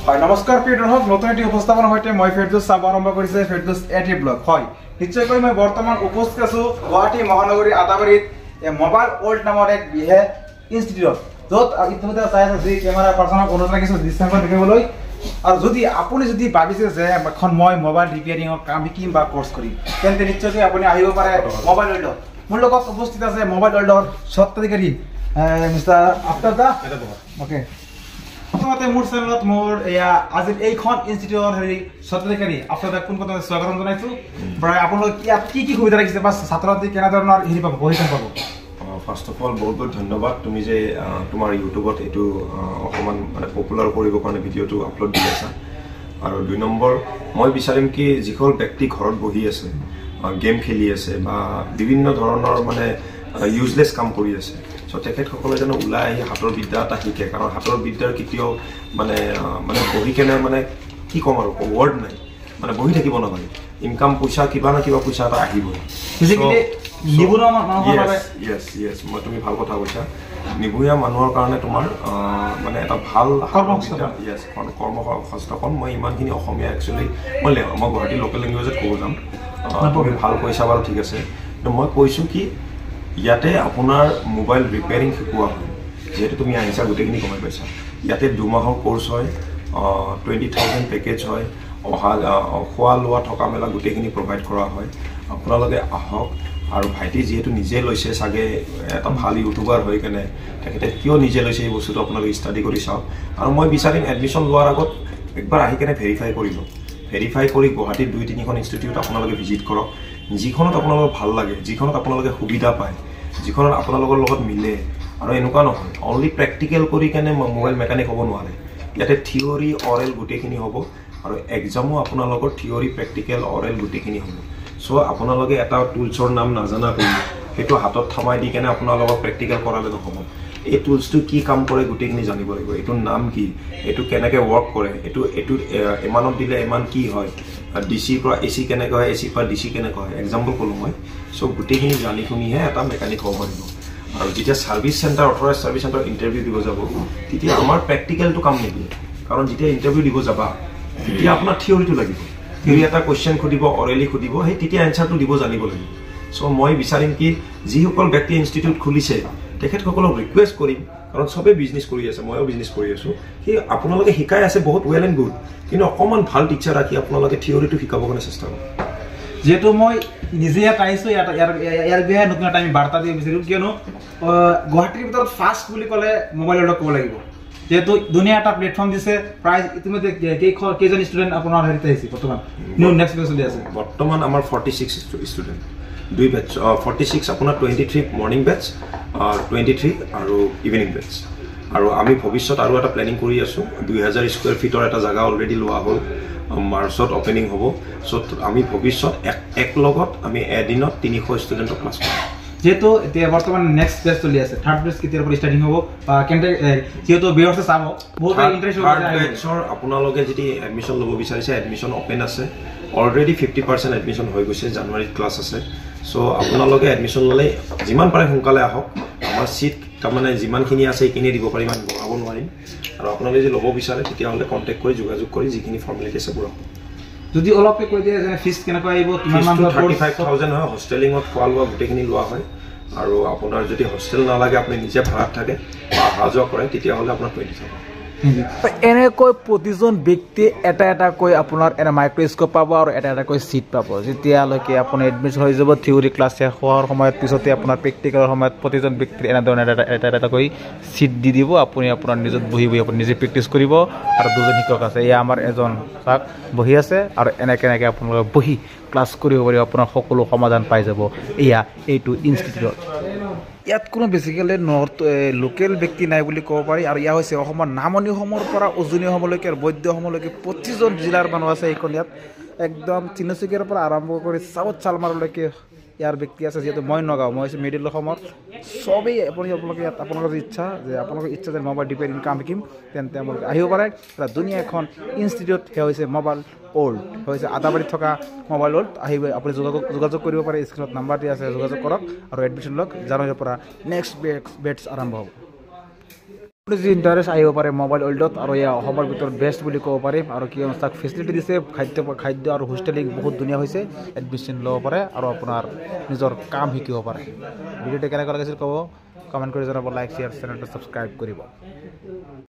হয় নমস্কাৰ প্ৰিয় দৰ্শক নতুন এটি উপস্থাপনৰ সৈতে মই ফেৰদৌছ চাব আৰম্ভ কৰিছে ফেৰদৌছ এটি ব্লগ হয় নিশ্চয়কৈ মই বৰ্তমান উপস্থিত আছো গুৱাহাটী মহানগৰীৰ আদাবাৰীত মোবাইল ওল্ড নামৰ এক বিশেষ ইনষ্টিটিউট য'ত ইতিমধ্যে চাই আছে যে কেমেৰা পাৰ্চনক অনুৰোধ ৰাখিছো দৃশ্যাংকন দেখিবলৈ আৰু যদি আপুনি যদি ভাবিছে যে এখন মই মোবাইল ৰিপেয়াৰিঙৰ কাম শিকিম বা কোৰ্চ কৰিম তেন্তে নিশ্চয়কৈ আপুনি আহিব পাৰে মোবাইল ওল্ডত মোৰ লগত উপস্থিত আছে মোবাইল ওল্ডৰ স্বত্বাধিকাৰী মিষ্টাৰ আফতাব দা ওকে প্ৰথমতে মোৰ চেনেলত মোৰ এয়া আজিৰ এইখন ইনষ্টিটিউটৰ হেৰি স্বত্বাধিকাৰী আপোনাক পোনপ্ৰথমে স্বাগতম জনাইছো প্ৰায় আপোনালোক কি কি সুবিধা ৰাখিছে বা ছাত্ৰছাত্ৰী কেনে ধৰণৰ হেৰি পাব প্ৰশিক্ষণ পাব ফাৰ্ষ্ট অফ অল বহুত ধন্যবাদ তুমি যে তোমাৰ ইউটিউবত এইটো অকণমান মানে পপুলাৰ কৰিবৰ কাৰণে ভিডিঅ'টো আপলোড দি আছা আৰু 2 নম্বৰ মই বিচাৰিম কি যিসকল ব্যক্তি ঘৰত বহি আছে গেম খেলি আছে বা বিভিন্ন ধৰণৰ মানে ইউজলেছ কাম কৰি আছে সো তেখেতসকলে যেন ওলাই আহি হাতৰ বিদ্যা এটা শিকে কাৰণ হাতৰ বিদ্যাৰ কেতিয়াও মানে বহি কেনে মানে কি ক'ম আৰু ৱৰ্ড নাই মানে বহি থাকিব নালাগে ইনকাম পইচা কিবা না কিবা পইচা এটা আহিবই মই তুমি ভাল কথা কৈছা নিবনুৱা মানুহৰ কাৰণে তোমাৰ মানে এটা ভাল কৰ্ম সংস্থাপন মই ইমানখিনি অসমীয়া একচুৱেলি মই গুৱাহাটী লোকেল লেংগুৱেজত ক'ব যাম তুমি ভাল কৈছা বাৰু ঠিক আছে কিন্তু মই কৈছোঁ কি ইয়াতে আপোনাৰ মোবাইল ৰিপেয়াৰিং শিকোৱা হয় যেহেতু তুমি আহিছা গোটেইখিনি গমাই পাইছা ইয়াতে 2 মাহৰ কোৰ্চ হয় 20,000 পেকেজ হয় খোৱা লোৱা থকা মেলা গোটেইখিনি প্ৰভাইড কৰা হয় আপোনালোকে আহক আৰু ভাইটি যেহেতু নিজে লৈছে চাগে এটা ভাল ইউটিউবাৰ হৈ কেনে তেখেতে কিয় নিজে লৈছে এই বস্তুটো আপোনালোকে ষ্টাডি কৰি চাওক আৰু মই বিচাৰিম এডমিশ্যন লোৱাৰ আগত একবাৰ আহি কেনে ভেৰিফাই কৰি লওক ভেৰিফাই কৰি গুৱাহাটীত 2-3খন ইনষ্টিটিউট আপোনালোকে ভিজিট কৰক যিখনত আপোনালোকৰ ভাল লাগে যিখনত আপোনালোকে সুবিধা পায় যিখনত আপোনালোকৰ লগত মিলে আৰু এনেকুৱা নহয় অনলি প্ৰেক্টিকেল কৰি কেনে মোবাইল মেকানিক হ'ব নোৱাৰে ইয়াতে থিয়ৰী অৰেল গোটেইখিনি হ'ব আৰু এক্সামো আপোনালোকৰ থিয়ৰী প্ৰেক্টিকেল অৰেল গোটেইখিনি হ'ব সো আপোনালোকে এটা টুলছৰ নাম নাজানা কৰি সেইটো হাতত থমাই দি কেনে আপোনালোকক প্ৰেক্টিকেল কৰালে নহ'ব এই টুলছটো কি কাম কৰে গোটেইখিনি জানিব লাগিব এইটোৰ নাম কি এইটো কেনেকৈ ৱৰ্ক কৰে এইটো এমানত দিলে এমান কি হয় ডিচিৰ পৰা এচি কেনেকৈ হয় এচিৰ পৰা ডিচি কেনেকৈ হয় এক্সাম্পল ক'লোঁ মই সো গোটেইখিনি জানি শুনিহে এটা মেকানিক হ'ব পাৰিব আৰু যেতিয়া service centre authorise service centre interview দিব যাব তেতিয়া আমাৰ প্ৰেক্টিকেলটো কাম নিদিয়ে কাৰণ যেতিয়া ইণ্টাৰভিউ দিব যাবা তেতিয়া আপোনাৰ থিয়ৰীটো লাগিব থিয়ৰী এটা কুৱেশ্যন সুধিব অৰেলি সুধিব সেই তেতিয়া এনচাৰটো দিব জানিব লাগিব সো মই বিচাৰিম কি যিসকল ব্যক্তি ইনষ্টিটিউট খুলিছে তেখেতসকলক ৰিকুৱেষ্ট কৰিম কাৰণ চবেই বিজনেছ কৰি আছে ময়ো বিজনেছ কৰি আছোঁ সেই আপোনালোকে শিকাই আছে বহুত ৱেল এণ্ড গুড কিন্তু অকণমান ভাল টিচাৰ ৰাখি আপোনালোকে থিয়ৰীটো শিকাবৰ কাৰণে চেষ্টা কৰক যেহেতু মই নিজে ইয়াত আহিছোঁ ইয়াৰ বিষয়ে নতুন এটা আমি বাৰ্তা দিব বিচাৰিম কিয়নো গুৱাহাটীৰ ভিতৰত ফাৰ্ষ্ট বুলি ক'লে মোবাইল ওল্ডক ক'ব লাগিব যেহেতু ধুনীয়া এটা প্লেটফৰ্ম দিছে প্ৰায় ইতিমধ্যে কেইজন ষ্টুডেণ্ট আপোনাৰ হেৰিতে আহিছে বৰ্তমান নিউ নেক্সট বেচ চলি আছে বৰ্তমান আমাৰ 46 ষ্টুডেণ্ট 2 বেচ 46 আপোনাৰ 23 মৰ্ণিং বেচ 23 আৰু ইভিনিং বেচ আৰু আমি ভৱিষ্যত আৰু এটা প্লেনিং কৰি আছোঁ 2000 স্কুৱেৰ ফিটৰ এটা জাগা অলৰেডি লোৱা হ'ল মাৰ্চত অপেনিং হ'ব চ' আমি ভৱিষ্যত এক লগত আমি এদিনত 300 ষ্টুডেণ্টক ক্লাছ কৰিম যেহেতু এতিয়া বৰ্তমান নেক্সট বেচ চলি আছে থাৰ্ড বেচ কেতিয়াৰ পৰা ষ্টাৰ্টিং হ'ব বা কেনে যেহেতু বিয়াৰ্ছে চাব বহুত ইণ্টাৰেষ্ট থাৰ্ড বেচৰ আপোনালোকে যদি এডমিশ্যন ল'ব বিচাৰিছে এডমিশ্যন অপেন আছে অলৰেডি 50% এডমিশ্যন হৈ গৈছে জানুৱাৰীত ক্লাছ আছে চ' আপোনালোকে এডমিশ্যন ল'লে যিমান পাৰে সোনকালে আহক আমাৰ চিট তাৰমানে যিমানখিনি আছে সেইখিনি দিব পাৰিম আমি বঢ়াব নোৱাৰিম আৰু আপোনালোকে যদি ল'ব বিচাৰে তেতিয়াহ'লে কণ্টেক্ট কৰি যোগাযোগ কৰি যিখিনি ফৰ্মেলিটি আছে পূৰা যদি অলপকে কৈ দিয়ে যে ফিজ কেনেকৈ আহিব কিমান মান 35,000 হয় হোষ্টেলিঙত খোৱা লোৱা গোটেইখিনি লোৱা হয় আৰু আপোনাৰ যদি হোষ্টেল নালাগে আপুনি নিজে ভাড়াত থাকে বা অহা যোৱা কৰে তেতিয়াহ'লে আপোনাৰ 20,000 এনেকৈ প্ৰতিজন ব্যক্তি এটাকৈ আপোনাৰ এটা মাইক্ৰস্কোপ পাব আৰু এটাকৈ চিট পাব যেতিয়ালৈকে আপুনি এডমিশ্যন হৈ যাব থিয়ৰী ক্লাছ শেষ হোৱাৰ সময়ত পিছতে আপোনাৰ প্ৰেক্টিকেলৰ সময়ত প্ৰতিজন ব্যক্তিৰ এনেধৰণে এটাকৈ চিট দি দিব আপুনি আপোনাৰ নিজত বহি আপুনি নিজে প্ৰেক্টিছ কৰিব আৰু দুজন শিক্ষক আছে এয়া আমাৰ এজন তাক বহি আছে আৰু এনেকৈ আপোনালোকে বহি ক্লাছ কৰিব পাৰিব আপোনাৰ সকলো সমাধান পাই যাব এইটো ইনষ্টিটিউটত ইয়াত কোনো বেছিকেলি লোকেল ব্যক্তি নাই বুলি ক'ব পাৰি আৰু ইয়াৰ হৈছে অসমৰ নামনি অসমৰ পৰা উজনি অসমলৈকে আৰু বৈদ্য অসমলৈকে প্ৰতিজন জিলাৰ মানুহ আছে এইখন ইয়াত একদম তিনিচুকীয়াৰ পৰা আৰম্ভ কৰি চাউথ চালমাৰলৈকে ইয়াৰ ব্যক্তি আছে যিহেতু মই নগাঁও মই হৈছে মিডিল অসমৰ চবেই আপোনালোকে ইয়াত আপোনালোকৰ ইচ্ছা যে মোবাইল ৰিপেয়াৰিং কাম শিকিম তেন্তে আপোনালোকে আহিব পাৰে এটা ধুনীয়া এখন ইনষ্টিটিউট সেয়া হৈছে মোবাইল ওল্ড হৈছে আদাবাৰীত থকা মোবাইল ওল্ড আহিব আপুনি যোগাযোগ কৰিব পাৰে স্ক্ৰীনত নাম্বাৰ দিয়া আছে যোগাযোগ কৰক আৰু এডমিশ্যন লওক জানুৱাৰীৰ পৰা নেক্সট বেটছ আৰম্ভ হ'ব যি ইণ্টাৰেষ্ট আহিব পাৰে মোবাইল ৱৰ্ল্ডত আৰু এয়া অসমৰ ভিতৰত বেষ্ট বুলি ক'ব পাৰিম আৰু কি তাক ফেচিলিটি দিছে খাদ্য আৰু হোষ্টেলিং বহুত ধুনীয়া হৈছে এডমিশ্যন ল'ব পাৰে আৰু আপোনাৰ নিজৰ কাম শিকিব পাৰে ভিডিঅ'টো কেনেকুৱা লাগিছিল ক'ব কমেণ্ট কৰি জনাব লাইক শ্বেয়াৰ চেনেলটো ছাবস্ক্ৰাইব কৰিব